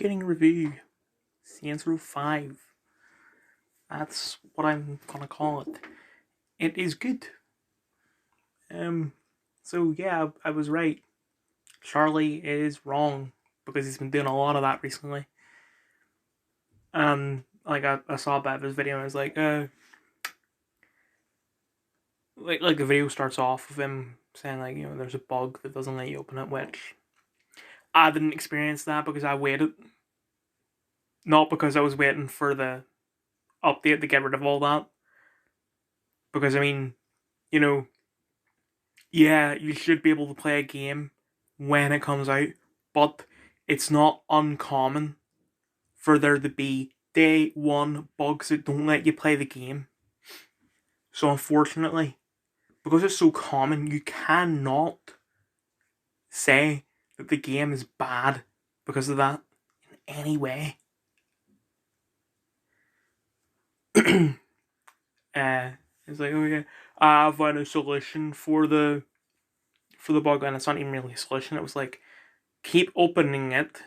getting a review. Saints Row 5. That's what I'm gonna call it. It is good. So yeah, I was right. Charlie is wrong because he's been doing a lot of that recently. Like I saw a bit of his video and I was like, like the video starts off with him saying like, there's a bug that doesn't let you open it, which I didn't experience that because I waited. Not because I was waiting for the update to get rid of all that. Because yeah, you should be able to play a game when it comes out, but it's not uncommon for there to be day one bugs that don't let you play the game. So unfortunately, because it's so common, you cannot say that the game is bad because of that in any way. It's like, okay, I found a solution for the bug, and it's not even really a solution. It was like, keep opening it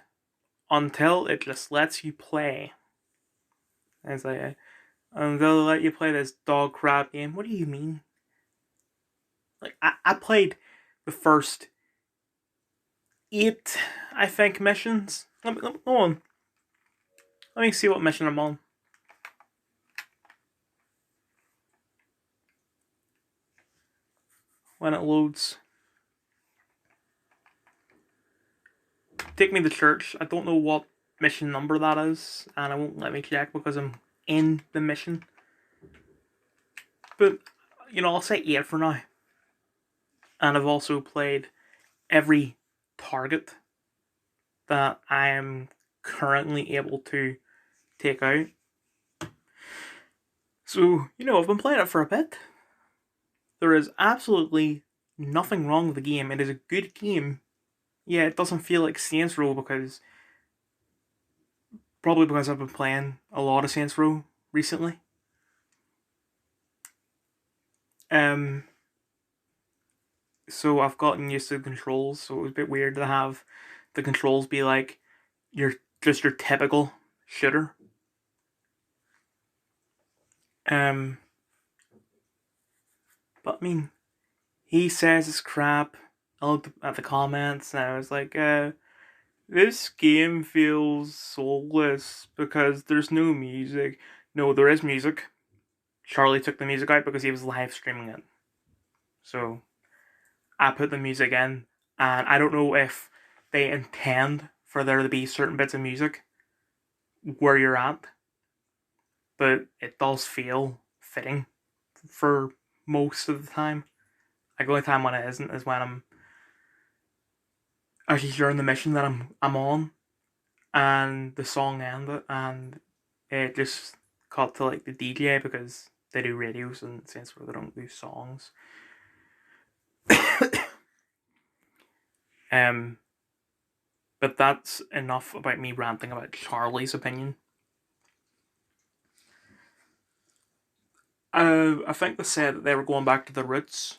until it just lets you play. And it's like, until they let you play this dog crap game. What do you mean? Like, I played the first 8, I think, missions. Go on. Let me see what mission I'm on. When it loads. Take me to church. I don't know what mission number that is, and it won't let me check because I'm in the mission. But, I'll say 8 for now. And I've also played every target that I am currently able to take out. So, I've been playing it for a bit. There is absolutely nothing wrong with the game. It is a good game. Yeah, it doesn't feel like Saints Row probably because I've been playing a lot of Saints Row recently. So I've gotten used to the controls, so it was a bit weird to have the controls be like your typical shooter. But he says it's crap. I looked at the comments and I was like, this game feels soulless because there's no music. No, there is music. Charlie took the music out because he was live streaming it. So I put the music in, and I don't know if they intend for there to be certain bits of music where you're at, but it does feel fitting for most of the time. Like, the only time when it isn't is when I'm actually during the mission that I'm on, and the song ended, and it just cut to like the DJ because they do radios and since they don't do songs. But that's enough about me ranting about Charlie's opinion. I think they said that they were going back to the roots,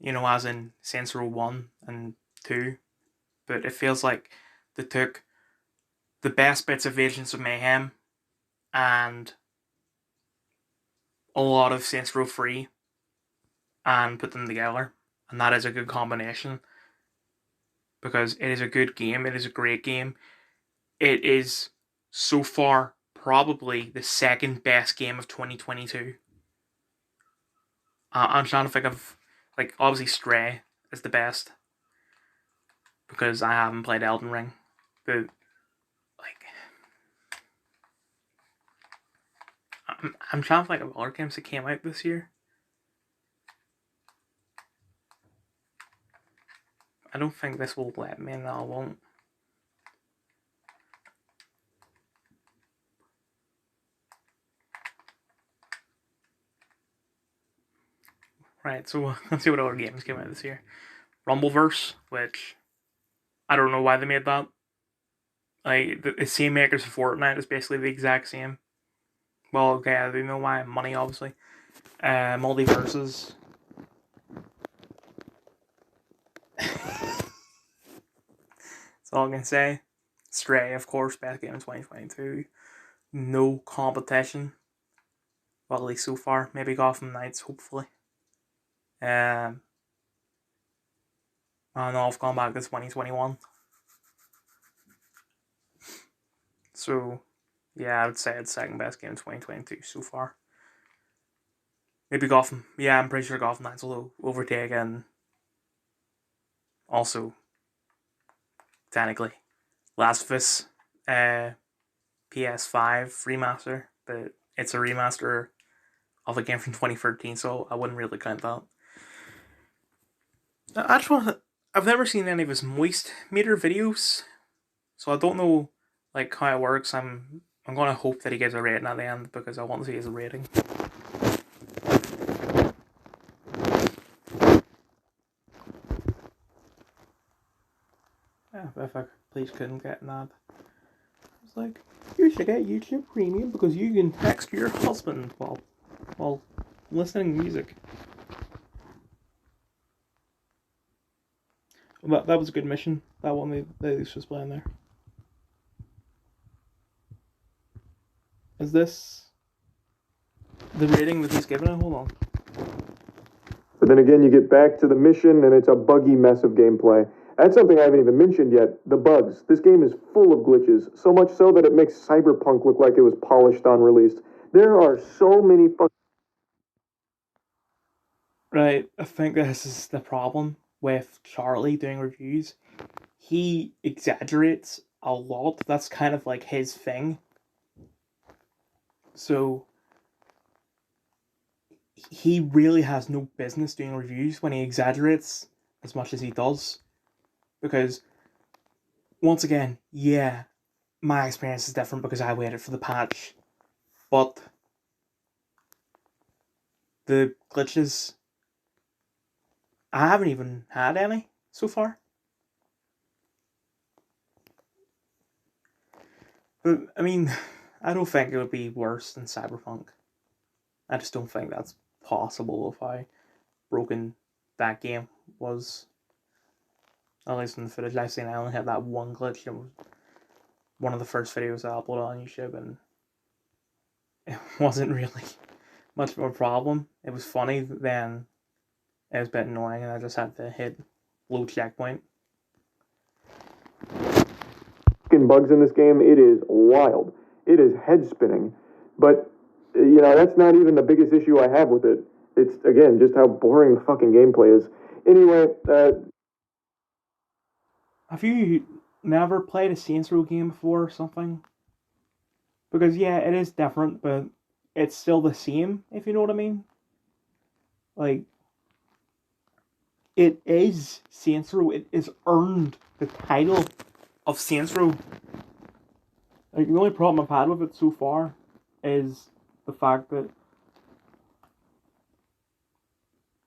as in Saints Row 1 and 2. But it feels like they took the best bits of Agents of Mayhem and a lot of Saints Row 3 and put them together. And that is a good combination. Because it is a good game. It is a great game. It is, so far, probably the second best game of 2022. I'm trying to think of, obviously Stray is the best. Because I haven't played Elden Ring. But, I'm trying to think of other games that came out this year. I don't think this will let me, no, it won't. Right, so let's see what other games came out this year. Rumbleverse, which I don't know why they made that. Like, the same makers of Fortnite is basically the exact same. Well, okay, I do know why. Money, obviously. Multiverses. That's all I can say. Stray, of course, best game in 2022. No competition. Well, at least so far. Maybe Gotham Knights, hopefully. And I've gone back to 2021. So, yeah, I would say it's second best game in 2022 so far. Maybe Gotham. Yeah, I'm pretty sure Gotham Knights will overtake, and also, technically, Last of Us PS5 remaster, but it's a remaster of a game from 2013, so I wouldn't really count that. I just want. I've never seen any of his moist meter videos, so I don't know like how it works. I'm gonna hope that he gives a rating at the end because I want to see his rating. Yeah, if I please couldn't get an ad. It's like, you should get YouTube Premium because you can text your husband while listening to music. That was a good mission. That one they was just playing there. Is this the rating that he's given it? Hold on. But then again, you get back to the mission, and it's a buggy mess of gameplay. That's something I haven't even mentioned yet, the bugs. This game is full of glitches, so much so that it makes Cyberpunk look like it was polished on release. There are so many Right, I think this is the problem with Charlie doing reviews. He exaggerates a lot. That's kind of like his thing. So he really has no business doing reviews when he exaggerates as much as he does. Because, once again, yeah, my experience is different because I waited for the patch. But the glitches, I haven't even had any so far. But, I mean, I don't think it would be worse than Cyberpunk. I just don't think that's possible of how broken that game was. At least in the footage I've seen, I only had that one glitch. It was one of the first videos I uploaded on YouTube, and it wasn't really much of a problem. It was funny, then it was a bit annoying, and I just had to hit low checkpoint. bugs in this game. It is wild. It is head spinning. But, that's not even the biggest issue I have with it. It's, again, just how boring the fucking gameplay is. Anyway, Have you never played a Saints Row game before or something? Because, yeah, it is different, but it's still the same, if you know what I mean. Like, it is Saints Row. It has earned the title of Saints Row. Like, the only problem I've had with it so far is the fact that,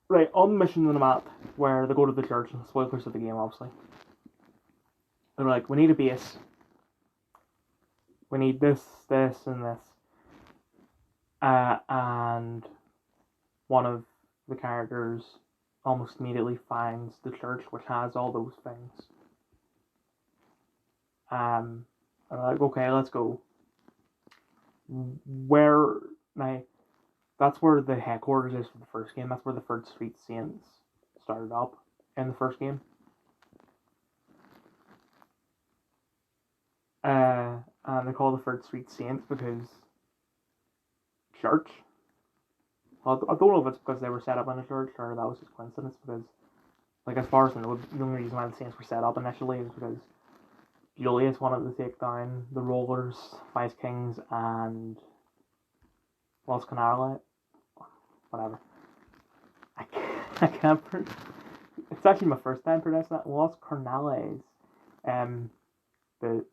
right, on the mission on the map where they go to the church, and spoilers of the game, obviously, they're like, we need a base. We need this, this, and this. And one of the characters almost immediately finds the church, which has all those things. And I'm like, okay, let's go. Now, that's where the headquarters is for the first game. That's where the Third Street Saints started up in the first game. And they call the Third Street Saints because church. I don't know if it's because they were set up in a church or that was just coincidence. Because, like, as far as I know, the only reason why the Saints were set up initially is because Julius wanted to take down the Rollers, Vice Kings, and Los Canale. Whatever. I can't. It's actually my first time pronouncing that. Los Carnales. But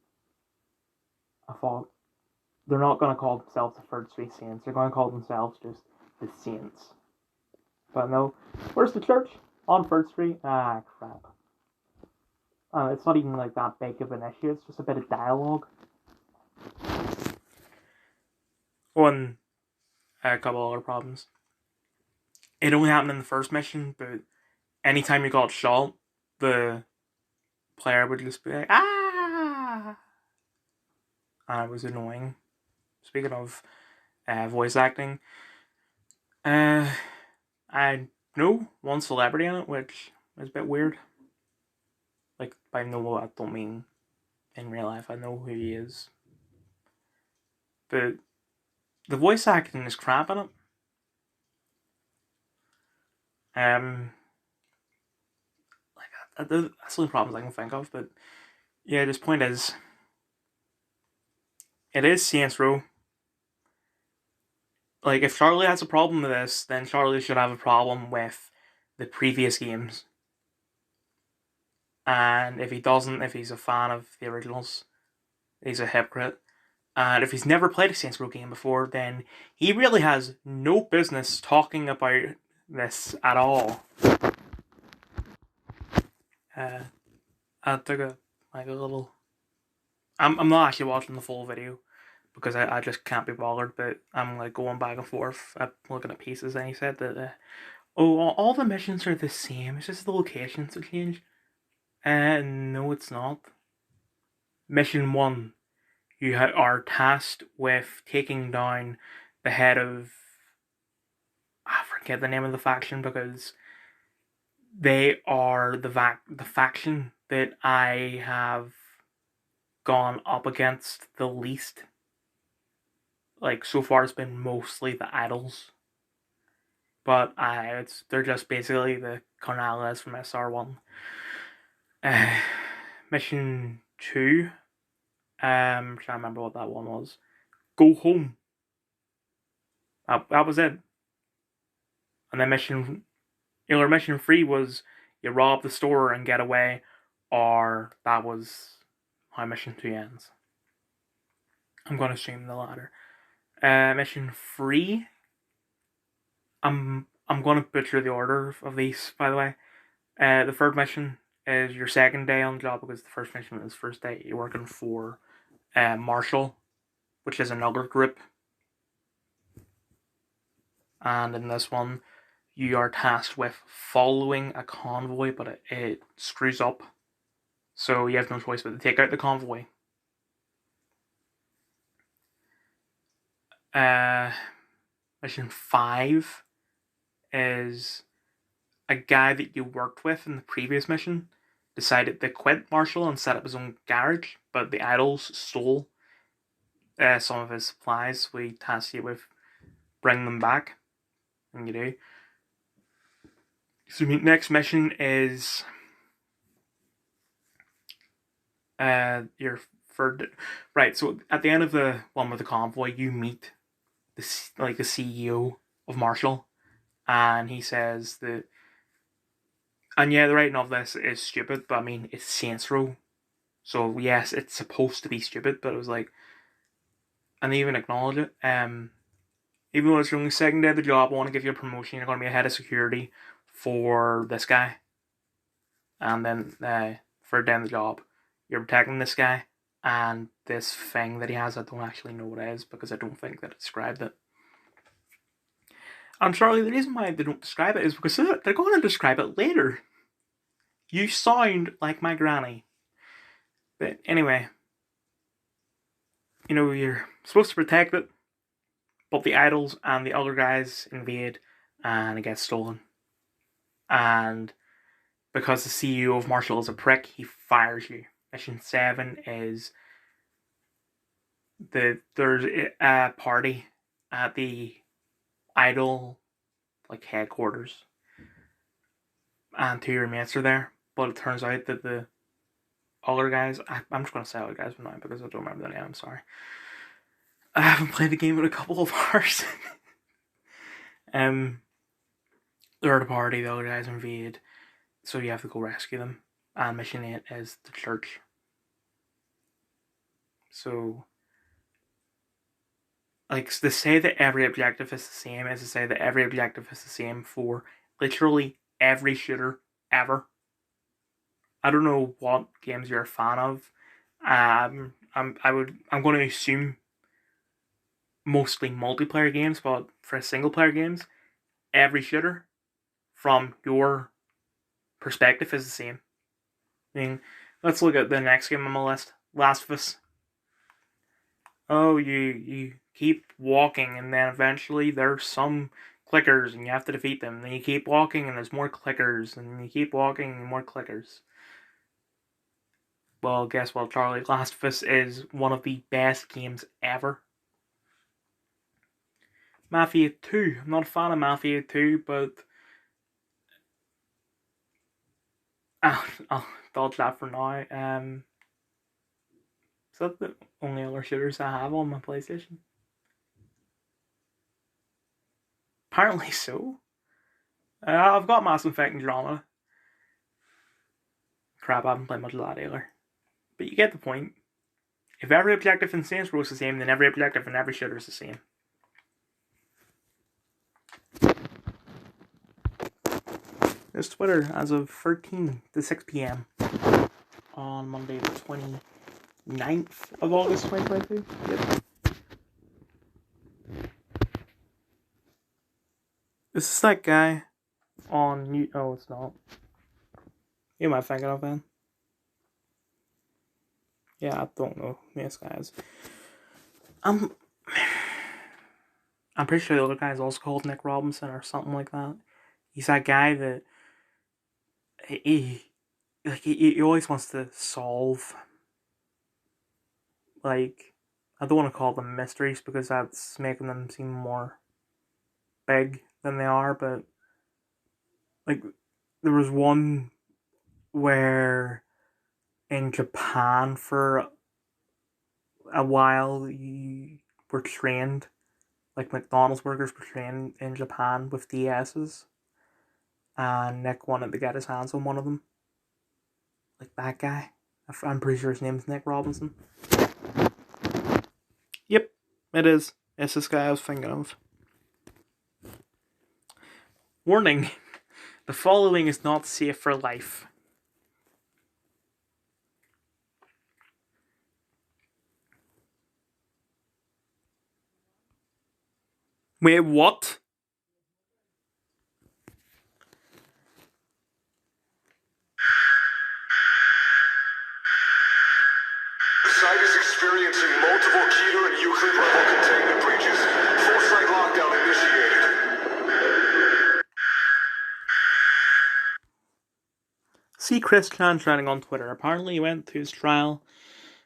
I thought they're not going to call themselves the Third Street Saints. They're going to call themselves just the Saints. But no, where's the church? On Third Street? Ah, crap. It's not even like that big of an issue. It's just a bit of dialogue. One, a couple other problems. It only happened in the first mission, but anytime you got shot, the player would just be like, ah! and it was annoying. Speaking of voice acting, uh, I know one celebrity in it, which is a bit weird. Like, by know, I don't mean in real life. I know who he is, but the voice acting is crap in it. Um, like that's the only problems I can think of. But yeah, this point is, it is Saints Row. Like, if Charlie has a problem with this, then Charlie should have a problem with the previous games. And if he doesn't, if he's a fan of the originals, he's a hypocrite. And if he's never played a Saints Row game before, then he really has no business talking about this at all. Uh, I took a little. I'm not actually watching the full video because I just can't be bothered. But I'm like going back and forth. I'm looking at pieces, and he said that all the missions are the same. It's just the locations that change. No, it's not. Mission 1, you are tasked with taking down the head of. I forget the name of the faction because they are the faction that I have gone up against the least. Like, so far, it's been mostly the idols. But they're just basically the Cornales from SR1. Uh, Mission 2, trying to remember what that one was. Go home. That was it. And then mission 3 was you rob the store and get away, or that was how mission 2 ends. I'm gonna assume the latter. Mission 3, I'm gonna butcher the order of these, by the way. The third mission is your second day on the job because the first mission is first day. You're working for Marshall, which is another group. And in this one, you are tasked with following a convoy, but it screws up. So you have no choice but to take out the convoy. Mission 5 is a guy that you worked with in the previous mission decided to quit Marshall and set up his own garage, but the idols stole some of his supplies. We tasked you with bring them back, and you do. So next mission is your third. Right. So at the end of the one with the convoy, you meet the CEO of Marshall, and he says that. And yeah, the writing of this is stupid, but I mean it's Saints Row, so yes, it's supposed to be stupid. But it was like, and they even acknowledge it. Even though it's your only second day of the job, I want to give you a promotion. You're going to be a head of security for this guy, and then third day of the job, you're protecting this guy and this thing that he has. I don't actually know what it is because I don't think that it described it. And Charlie, the reason why they don't describe it is because they're going to describe it later. You sound like my granny. But anyway, you're supposed to protect it, but the idols and the other guys invade and it gets stolen. And because the CEO of Marshall is a prick, he fires you. Mission 7 is there's a party at the idol headquarters, and two of your mates are there. But it turns out that the other guys, I'm just gonna say other guys now because I don't remember the name. I'm sorry. I haven't played the game in a couple of hours. They're at a party. The other guys invade, so you have to go rescue them. And mission 8 is the church. So, like, to say that every objective is the same is to say that every objective is the same for literally every shooter ever. I don't know what games you're a fan of. I'm going to assume mostly multiplayer games, but for single player games, every shooter from your perspective is the same. I mean, let's look at the next game on my list, Last of Us. oh, you keep walking, and then eventually there's some clickers, and you have to defeat them. Then you keep walking, and there's more clickers, and you keep walking, and more clickers. Well, guess what, Charlie? Last of Us is one of the best games ever. Mafia 2. I'm not a fan of Mafia 2, but I'll dodge that for now. Is that the only other shooters I have on my PlayStation? Apparently so. I've got Mass Effect and Drama. Crap, I haven't played much of that either. But you get the point. If every objective in Saints Row is the same, then every objective in every shooter is the same. It's Twitter as of 13 to 6 p.m. on Monday the 29th of August 2022. Yep. Is this that guy on New... Oh, it's not. You might think of him. Yeah, I don't know who this guy is. I'm pretty sure the other guy is also called Nick Robinson or something like that. He's that guy that he always wants to solve, like, I don't want to call them mysteries because that's making them seem more big than they are, but like there was one where in Japan for a while you were trained, like McDonald's workers were trained in Japan with DSs, and Nick wanted to get his hands on one of them, like that guy. I'm pretty sure his name's Nick Robinson. Yep, it is. It's this guy I was thinking of. Warning: the following is not safe for life. Wait, what? The site is experiencing multiple Keter and Euclid level containment breaches. Full site lockdown initiated. See Chris Chan trending on Twitter. Apparently he went to his trial,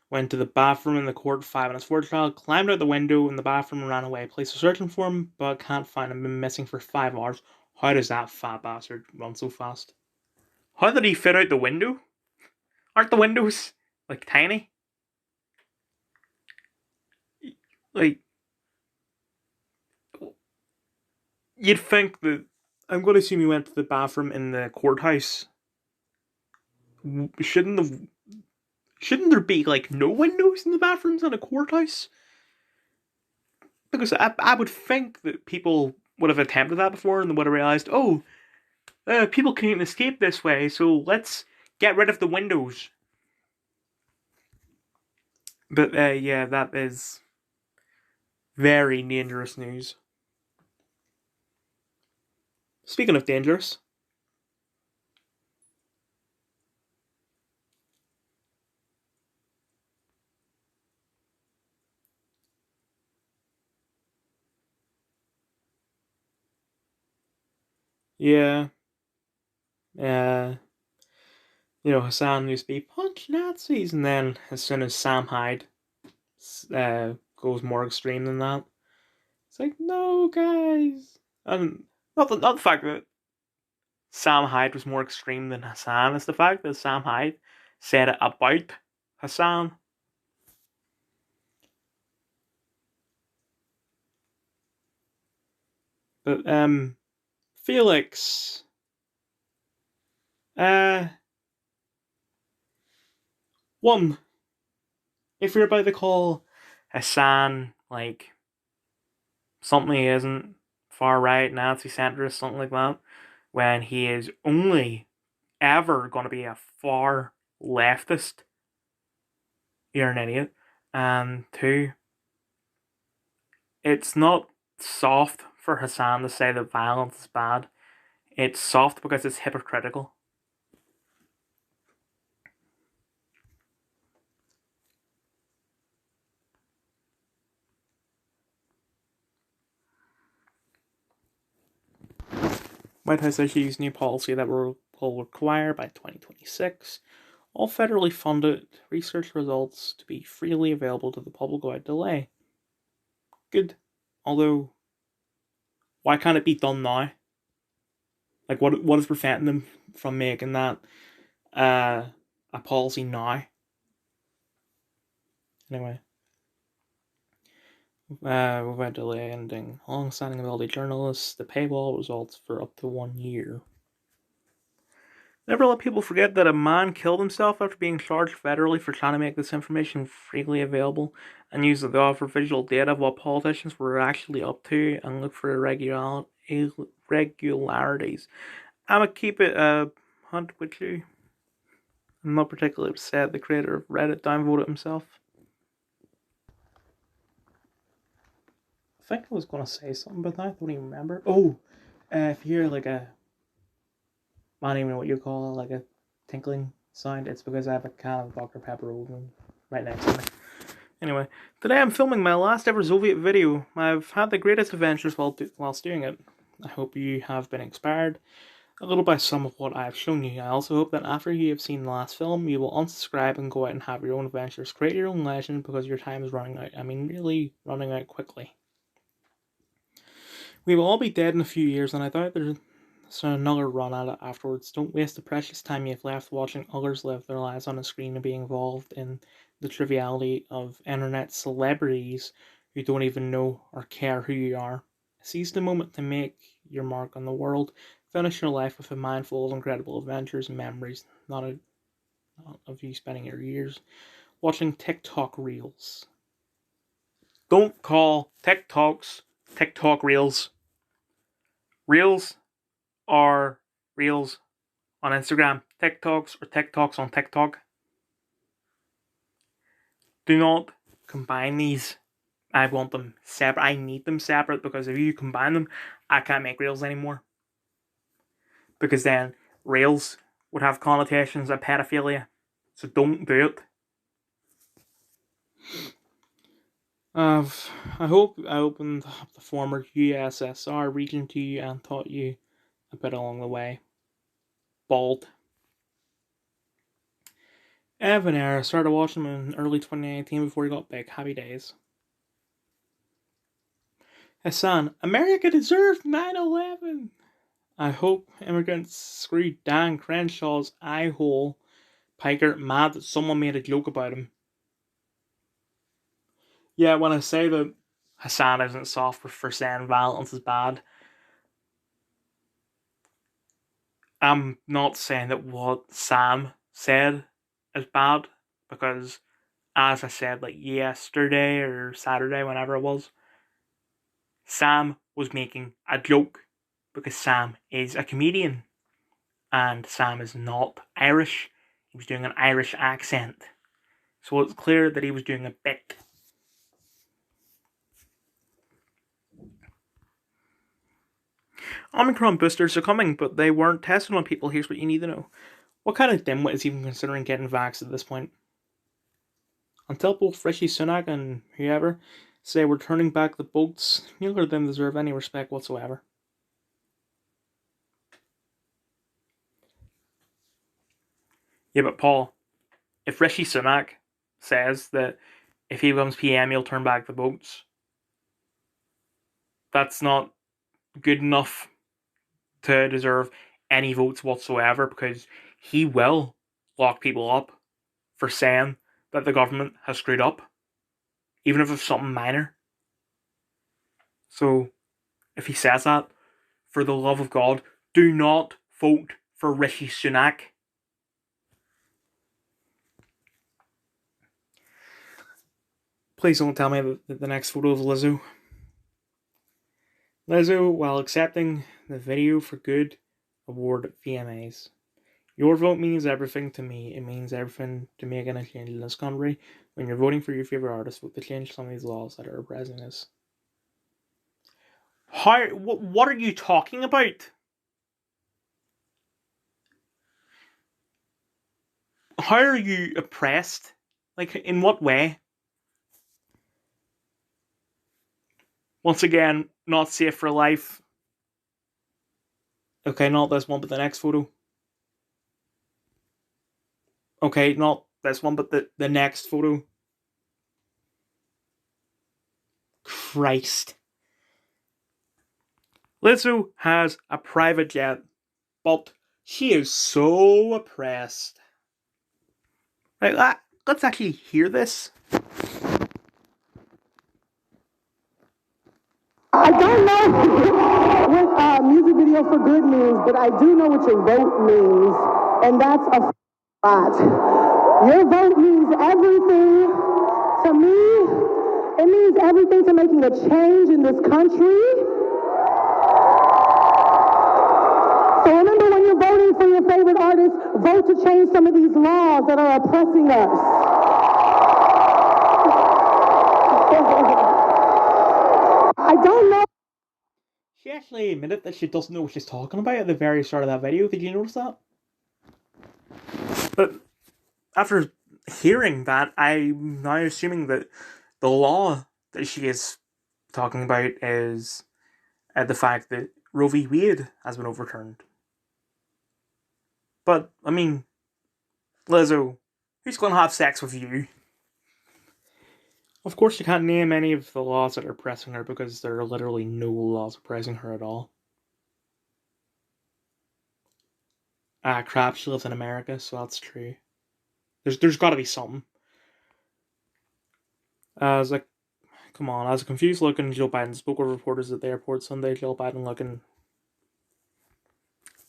went to the bathroom in the court 5 minutes before trial, climbed out the window in the bathroom and ran away. Police are searching for him, but can't find him. Been missing for 5 hours. How does that fat bastard run so fast? How did he fit out the window? Aren't the windows, like, tiny? Like, you'd think that... I'm going to assume he went to the bathroom in the courthouse. Shouldn't there be, like, no windows in the bathrooms in a courthouse? Because I would think that people would have attempted that before and they would have realized, oh, people can't escape this way, so let's get rid of the windows. But yeah, that is very dangerous news. Speaking of dangerous, yeah, Hassan used to be punch Nazis, and then as soon as Sam Hyde goes more extreme than that, it's like, no, guys. And not the fact that Sam Hyde was more extreme than Hassan, it's the fact that Sam Hyde said it about Hassan. But Felix, uh, one, if you're about to call Hassan like something he isn't, far right, Nazi centrist, something like that, when he is only ever going to be a far leftist, you're an idiot. And two, it's not soft for Hassan to say that violence is bad. It's soft because it's hypocritical. White House issues new policy that will require by 2026 all federally funded research results to be freely available to the public without delay. Good. Although, why can't it be done now? Like, what is preventing them from making that a policy now? Anyway, without delay ending long-standing ability journalists, the paywall results for up to 1 year. Never let people forget that a man killed himself after being charged federally for trying to make this information freely available and use the offer visual data of what politicians were actually up to and look for irregularities. I'ma keep it 100 with you. I'm not particularly upset the creator of Reddit downvoted himself. I think I was going to say something about that. I don't even remember. Oh, if you hear like a, I don't even know what you call it, like a tinkling sound, it's because I have a can of Dr. Pepper open right next to me. Anyway, today I'm filming my last ever Soviet video. I've had the greatest adventures whilst doing it. I hope you have been inspired a little by some of what I've shown you. I also hope that after you have seen the last film, you will unsubscribe and go out and have your own adventures. Create your own legend because your time is running out. I mean, really running out quickly. We will all be dead in a few years, and I doubt there's another run at it afterwards. Don't waste the precious time you've left watching others live their lives on a screen and be involved in the triviality of internet celebrities who don't even know or care who you are. Seize the moment to make your mark on the world. Finish your life with a mindful of incredible adventures and memories, not of you spending your years watching TikTok reels. Don't call TikToks TikTok reels. Reels are reels on Instagram. TikToks or TikToks on TikTok. Do not combine these. I want them separate. I need them separate because if you combine them, I can't make reels anymore. Because then reels would have connotations of pedophilia. So don't do it. I hope I opened up the former USSR region to you and taught you a bit along the way. Bald. Evan Era started watching him in early 2019 before he got big. Happy days. Hassan, America deserved 9/11. I hope immigrants screwed Dan Crenshaw's eye hole Piker mad that someone made a joke about him. Yeah, when I say that Hassan isn't soft for saying violence is bad, I'm not saying that what Sam said is bad, because as I said like yesterday or Saturday, whenever it was, Sam was making a joke because Sam is a comedian and Sam is not Irish. He was doing an Irish accent. So it's clear that he was doing a bit. Omicron boosters are coming, but they weren't tested on people. Here's what you need to know. What kind of dimwit is even considering getting vaxxed at this point? Until both Rishi Sunak and whoever say we're turning back the boats, neither of them deserve any respect whatsoever. Yeah, but Paul, if Rishi Sunak says that if he becomes PM, he'll turn back the boats, that's not good enough to deserve any votes whatsoever, because he will lock people up for saying that the government has screwed up, even if it's something minor. So, if he says that, for the love of God, do not vote for Rishi Sunak. Please don't tell me that the next photo of Lizzo. Lizzo, while accepting the Video for Good award at VMAs. Your vote means everything to me. It means everything to making a change in this country. When you're voting for your favourite artist, vote to change some of these laws that are oppressing us. How? What are you talking about? How are you oppressed? Like, in what way? Once again, not safe for life. Okay, not this one, but the next photo. Okay, not this one, but the next photo. Christ. Lizzo has a private jet, but she is so oppressed. Right, let's actually hear this. I don't know what music video for good means, but I do know what your vote means, and that's a lot. Your vote means everything to me. It means everything to making a change in this country. So remember, when you're voting for your favorite artist, vote to change some of these laws that are oppressing us. I don't know. She actually admitted that she doesn't know what she's talking about at the very start of that video. Did you notice that? But after hearing that, I'm now assuming that the law that she is talking about is the fact that Roe v. Wade has been overturned. But, I mean, Lizzo, who's going to have sex with you? Of course, you can't name any of the laws that are oppressing her because there are literally no laws oppressing her at all. Crap, she lives in America, so that's true. There's got to be something. As a Come on, as a confused looking Joe Biden spoke with reporters at the airport Sunday, Joe Biden looking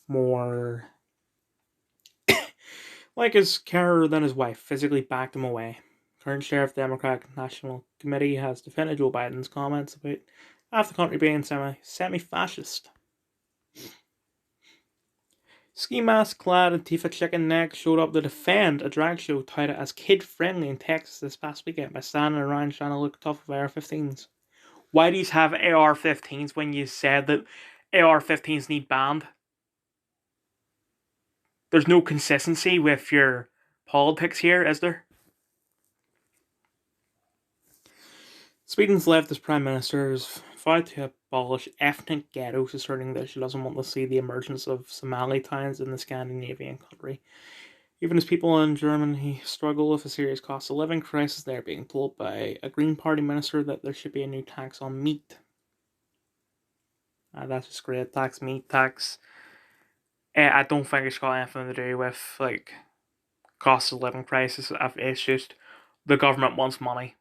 more like his carer than his wife, physically backed him away. Current chair of the Democratic National Committee has defended Joe Biden's comments about half the country being semi-fascist. Ski mask clad Antifa chicken neck showed up to defend a drag show touted as kid-friendly in Texas this past weekend by standing around trying to look tough with AR-15s. Why do you have AR-15s when you said that AR-15s need banned? There's no consistency with your politics here, is there? Sweden's leftist prime minister has vowed to abolish ethnic ghettos, asserting that she doesn't want to see the emergence of Somali towns in the Scandinavian country. Even as people in Germany struggle with a serious cost of living crisis, they are being told by a Green Party minister that there should be a new tax on meat. That's just great. Tax. I don't think it's got anything to do with like cost of living crisis. It's just the government wants money,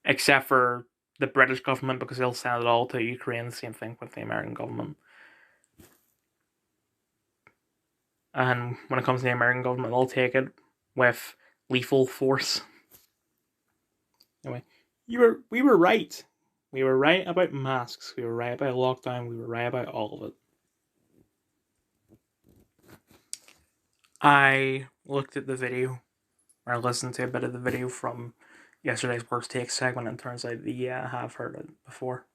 except for the British government because they'll send it all to Ukraine. The same thing with the American government. And when it comes to the American government, they'll take it with lethal force. Anyway, we were right. We were right about masks. We were right about lockdown. We were right about all of it. I looked at the video, or listened to a bit of the video from yesterday's Worst Take segment, and it turns out I have heard it before.